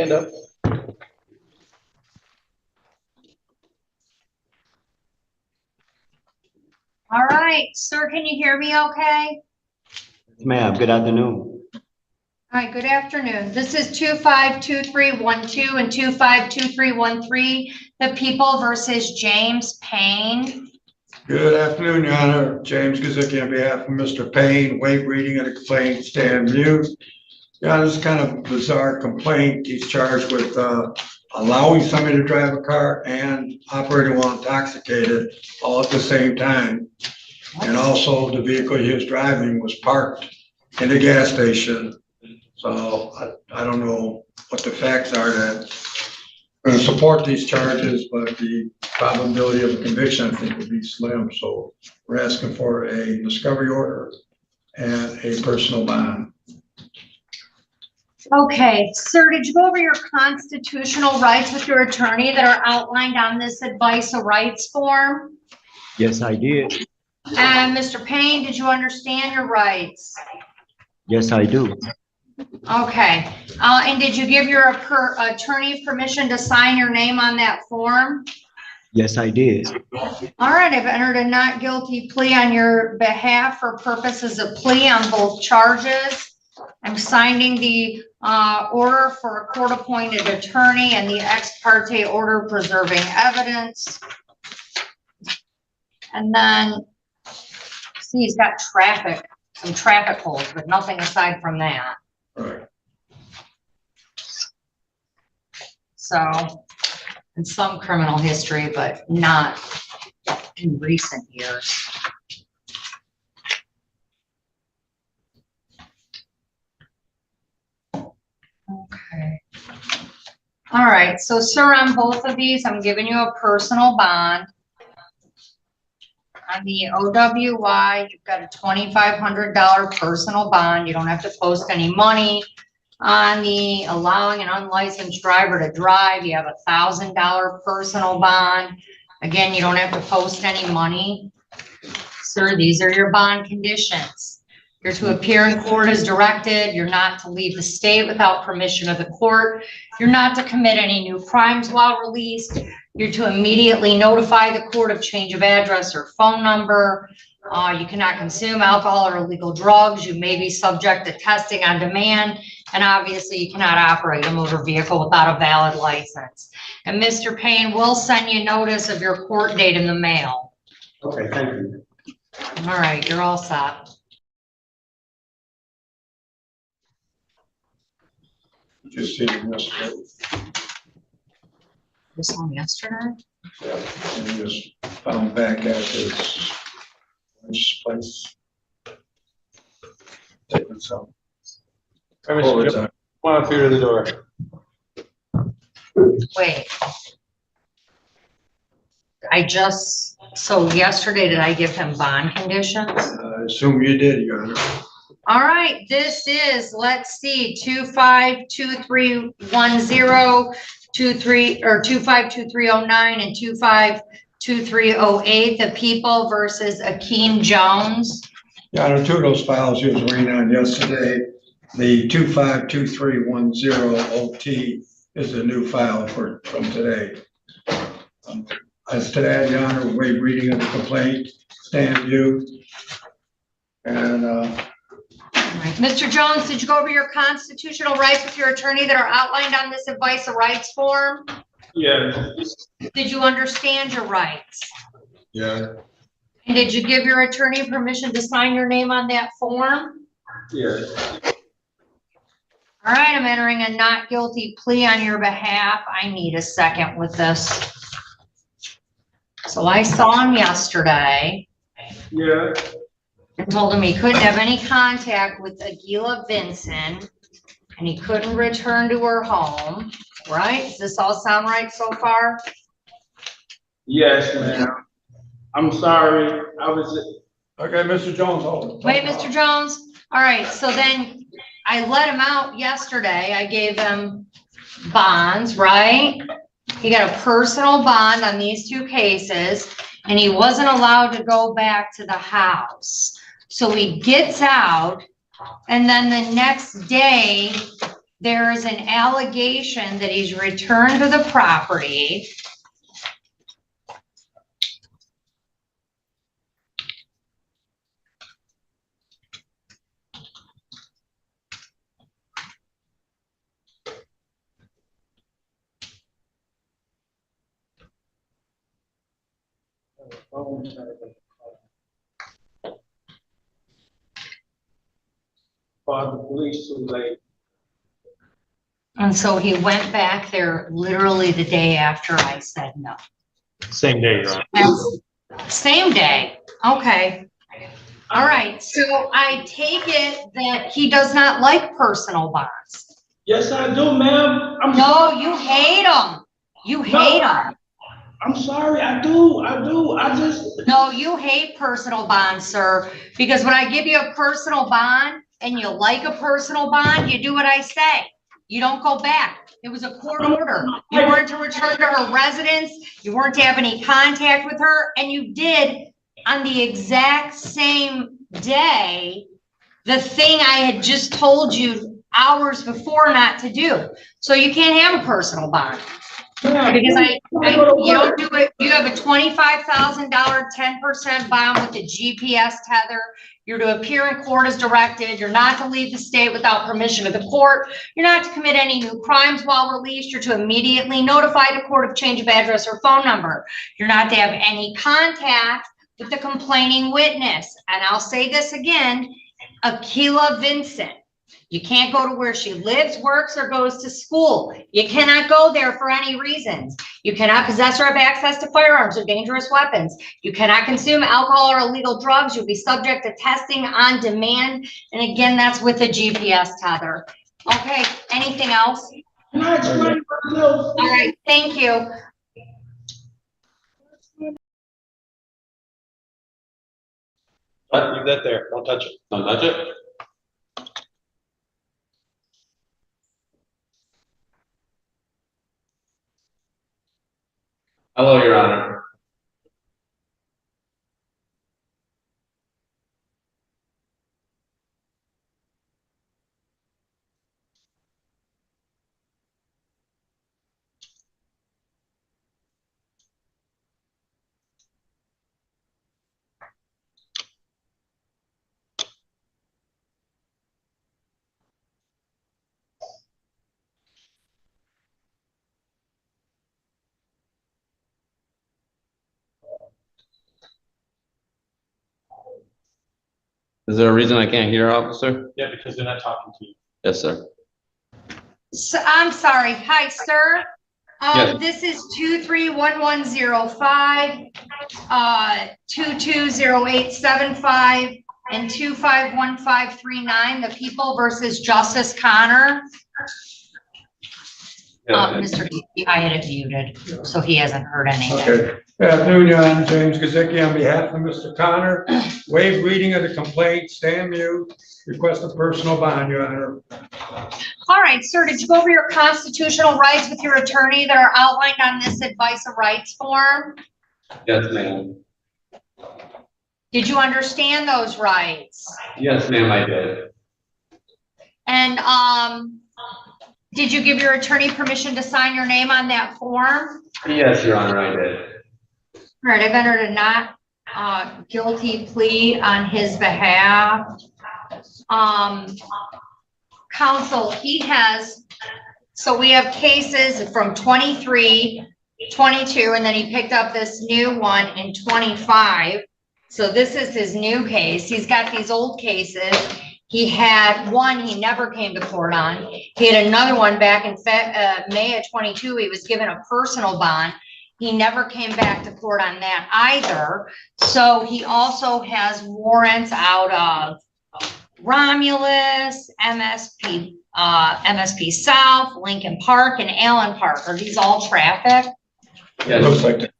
Stand up. All right, sir, can you hear me okay? Ma'am, good afternoon. All right, good afternoon. This is 252312 and 252313, the People versus James Payne. Good afternoon, Your Honor. James Gazicki on behalf of Mr. Payne. Waive reading of the complaint, stand mute. Your Honor, this is kind of a bizarre complaint. He's charged with allowing somebody to drive a car and operating while intoxicated all at the same time. And also the vehicle he was driving was parked in a gas station. So I don't know what the facts are that are going to support these charges, but the probability of a conviction, I think, would be slim. So we're asking for a discovery order and a personal bond. Okay, sir, did you go over your constitutional rights with your attorney that are outlined on this advice of rights form? Yes, I did. And Mr. Payne, did you understand your rights? Yes, I do. Okay, and did you give your attorney permission to sign your name on that form? Yes, I did. All right, I've entered a not guilty plea on your behalf for purposes of plea on both charges. I'm signing the order for a court-appointed attorney and the ex parte order preserving evidence. And then, see, he's got some traffic holes, but nothing aside from that. All right. So, and some criminal history, but not in recent years. Okay. All right, so sir, on both of these, I'm giving you a personal bond. On the OWY, you've got a $2,500 personal bond. You don't have to post any money. On the allowing an unlicensed driver to drive, you have a $1,000 personal bond. Again, you don't have to post any money. Sir, these are your bond conditions. You're to appear in court as directed. You're not to leave the state without permission of the court. You're not to commit any new crimes while released. You're to immediately notify the court of change of address or phone number. You cannot consume alcohol or illegal drugs. You may be subject to testing on demand. And obviously you cannot operate a motor vehicle without a valid license. And Mr. Payne will send you notice of your court date in the mail. Okay, thank you. All right, you're all set. Just seen him yesterday. This one yesterday? Yeah, and he was found back at his place. Taking some. Come on through to the door. Wait. So yesterday, did I give him bond conditions? I assume you did, Your Honor. All right, this is, let's see, 252310, 252309 and 252308, the People versus Aen Jones. Your Honor, two of those files he was waiting on yesterday. The 252310 OT is a new file from today. As to that, Your Honor, waive reading of the complaint, stand mute. And Mr. Jones, did you go over your constitutional rights with your attorney that are outlined on this advice of rights form? Yeah. Did you understand your rights? Yeah. And did you give your attorney permission to sign your name on that form? Yeah. All right, I'm entering a not guilty plea on your behalf. I need a second with this. So I saw him yesterday. Yeah. And told him he couldn't have any contact with Aguila Vincent and he couldn't return to her home, right? Does this all sound right so far? Yes, ma'am. I'm sorry. I was. okay, Mr. Jones, hold it. Wait, Mr. Jones. All right, so then I let him out yesterday. I gave him bonds, right? He got a personal bond on these two cases and he wasn't allowed to go back to the house. So he gets out and then the next day there is an allegation that he's returned to the property. Called the police too late. And so he went back there literally the day after I said no. Same day, Your Honor. Same day, okay. All right, so I take it that he does not like personal bonds. Yes, I do, ma'am. No, you hate them. You hate them. I'm sorry, I do. I just. No, you hate personal bonds, sir, because when I give you a personal bond and you like a personal bond, you do what I say. You don't go back. It was a court order. You weren't to return to her residence. You weren't to have any contact with her, and you did on the exact same day the thing I had just told you hours before not to do. So you can't have a personal bond. Because you don't do it, you have a $25,000, 10% bond with the GPS tether. You're to appear in court as directed. You're not to leave the state without permission of the court. You're not to commit any new crimes while released. You're to immediately notify the court of change of address or phone number. You're not to have any contact with the complaining witness. And I'll say this again, Akila Vincent. You can't go to where she lives, works, or goes to school. You cannot go there for any reasons. You cannot possess or have access to firearms or dangerous weapons. You cannot consume alcohol or illegal drugs. You'll be subject to testing on demand. And again, that's with a GPS tether. Okay, anything else? Can I explain myself? All right, thank you. Leave that there. Don't touch it. Don't touch it. Hello, Your Honor. Is there a reason I can't hear, officer? Yeah, because they're not talking to you. Yes, sir. So, I'm sorry. Hi, sir. Yes. This is 231105, 220875, and 251539, the People versus Justice Connor. Mr. I had it muted, so he hasn't heard anything. Okay. Good afternoon, Your Honor. James Gazicki on behalf of Mr. Connor. Waive reading of the complaint, stand mute, request a personal bond, Your Honor. All right, sir, did you go over your constitutional rights with your attorney that are outlined on this advice of rights form? Yes, ma'am. Did you understand those rights? Yes, ma'am, I did. And, did you give your attorney permission to sign your name on that form? Yes, Your Honor, I did. All right, I've entered a not guilty plea on his behalf. Counsel, he has, so we have cases from 23, 22, and then he picked up this new one in 25. So this is his new case. He's got these old cases. He had one he never came to court on. He had another one back in May of 22. He was given a personal bond. He never came back to court on that either. So he also has warrants out of Romulus, MSP South, Lincoln Park, and Allen Park. Are these all traffic? Yes. Looks like that.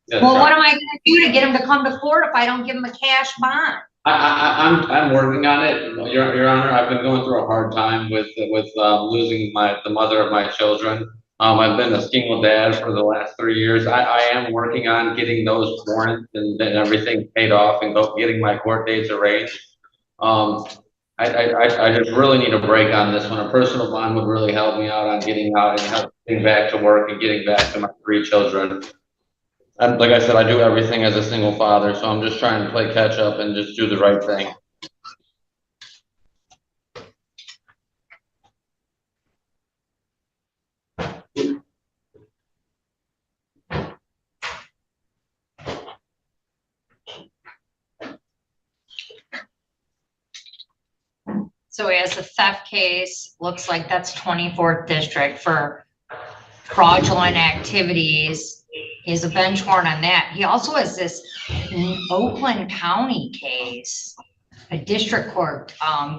Yes, Well, Your what Honor. am I gonna do to get him to come to court if I don't give him a cash bond? I'm working on it, Your Honor. I've been going through a hard time with losing the mother of my children. I've been a single dad for the last 3 years. I am working on getting those warrants and everything paid off and getting my court dates arranged. I just really need a break on this one. A personal bond would really help me out on getting out and getting back to work and getting back to my 3 children. And like I said, I do everything as a single father, so I'm just trying to play catch up and just do the right thing. So he has a theft case, looks like that's 24th district for fraudulent activities. He has a bench warrant on that. He also has this Oakland County case, a district court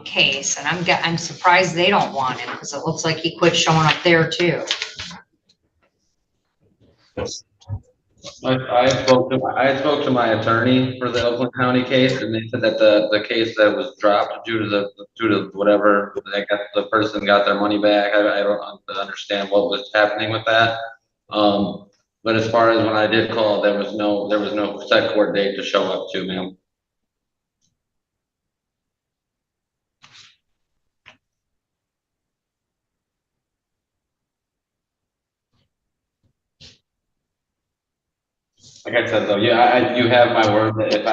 case, and I'm surprised they don't want him because it looks like he quit showing up there too. I spoke to my attorney for the Oakland County case, and they said that the case that was dropped due to whatever, the person got their money back. I don't understand what was happening with that. But as far as when I did call, there was no set court date to show up to, ma'am. Like I said, though, yeah, you have my word that if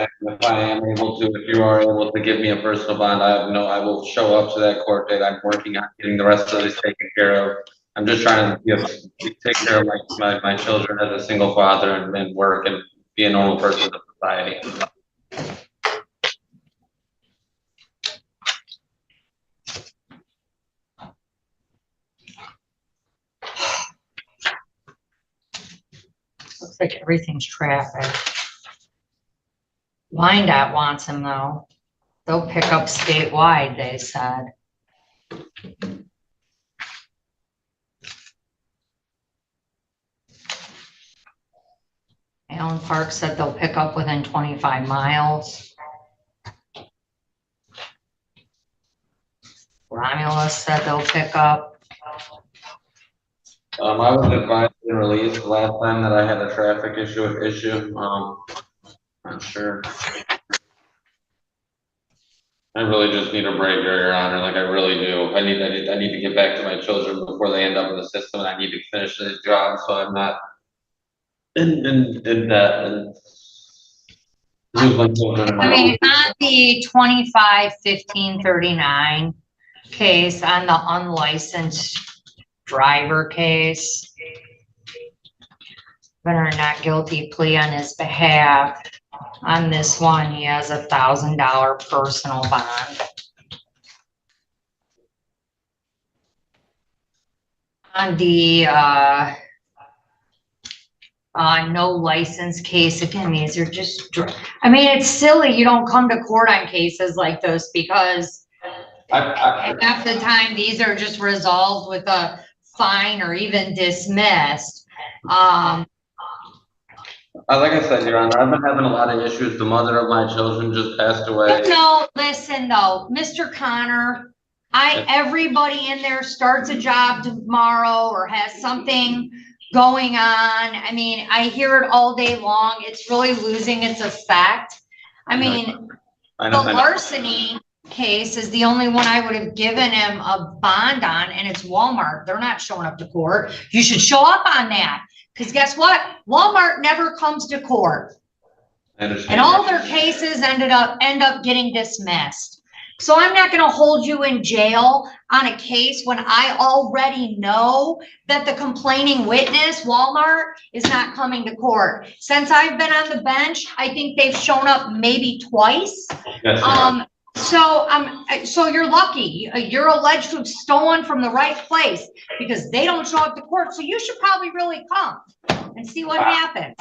I am able to, if you are able to give me a personal bond, I will show up to that court date. I'm working on getting the rest of this taken care of. I'm just trying to take care of my children as a single father and work and be a normal person in society. Looks like everything's traffic. WyanDOT wants him though. They'll pick up statewide, they said. Allen Park said they'll pick up within 25 miles. Romulus said they'll pick up. I was advised and released the last time that I had a traffic issue. Not sure. I really just need a break, Your Honor. Like I really do. I need to get back to my children before they end up in the system, and I need to finish this job so I'm not in debt and lose my children. I mean, on the 25-15-39 case, on the unlicensed driver case, better not guilty plea on his behalf. On this one, he has $1,000 personal bond. On the no license case, again, these are just, I mean, it's silly you don't come to court on cases like this because half the time these are just resolved with a fine or even dismissed. Like I said, Your Honor, I've been having a lot of issues. The mother of my children just passed away. No, listen though, Mr. Connor, everybody in there starts a job tomorrow or has something going on. I mean, I hear it all day long. It's really losing its effect. I mean, the larceny case is the only one I would have given him a bond on, and it's Walmart. They're not showing up to court. You should show up on that. Because guess what? Walmart never comes to court. And all their cases end up getting dismissed. So I'm not going to hold you in jail on a case when I already know that the complaining witness, Walmart, is not coming to court. Since I've been on the bench, I think they've shown up maybe twice. Yes, So you're lucky. You're alleged to have stolen from the right place because they don't show up to court. So you should probably really come and see what happens.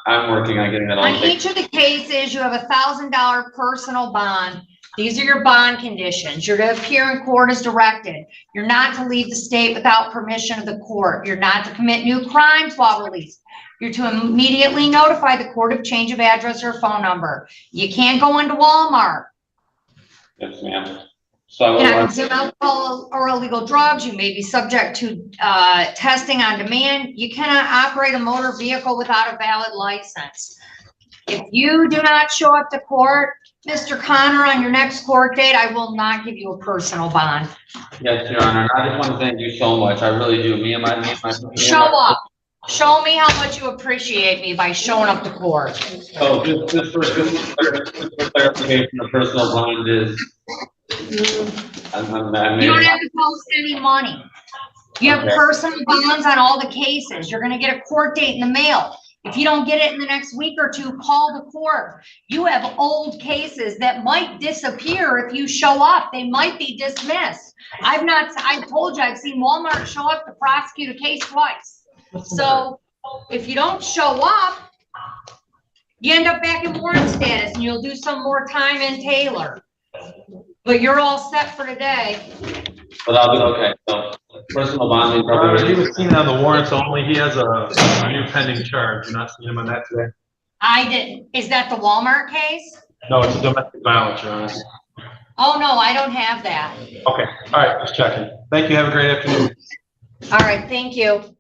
I'm working on getting that on each of the cases. You have $1,000 personal bond. These are your bond conditions. You're to appear in court as directed. You're not to leave the state without permission of the court. You're not to commit new crimes while released. You're to immediately notify the court of change of address or phone number. You can't go into Walmart. Yes, ma'am. So You're not consume alcohol or illegal drugs. You may be subject to testing on demand. You cannot operate a motor vehicle without a valid license. If you do not show up to court, Mr. Connor, on your next court date, I will not give you a personal bond. Yes, Your Honor, I just want to thank you so much, I really do, me and my. Show up. Show me how much you appreciate me by showing up to court. So just for clarification, the personal bond is. You don't have to post any money. You have Okay. personal bonds on all the cases. You're gonna get a court date in the mail. If you don't get it in the next week or two, call the court. You have old cases that might disappear if you show up. They might be dismissed. I told you, I've seen Walmart show up to prosecute a case twice. So if you don't show up, you end up back in warrant status and you'll do some more time in Taylor. But you're all set for today. But I'll be okay, so personal bonding He probably. was seen on the warrants only. He has a new pending charge. You're not seeing him on that today? I didn't. Is that the Walmart case? No, it's a domestic violence, Your Honor. Oh, no, I don't have that. Okay, all right, just checking. Thank you. Have a great afternoon. All right, thank you.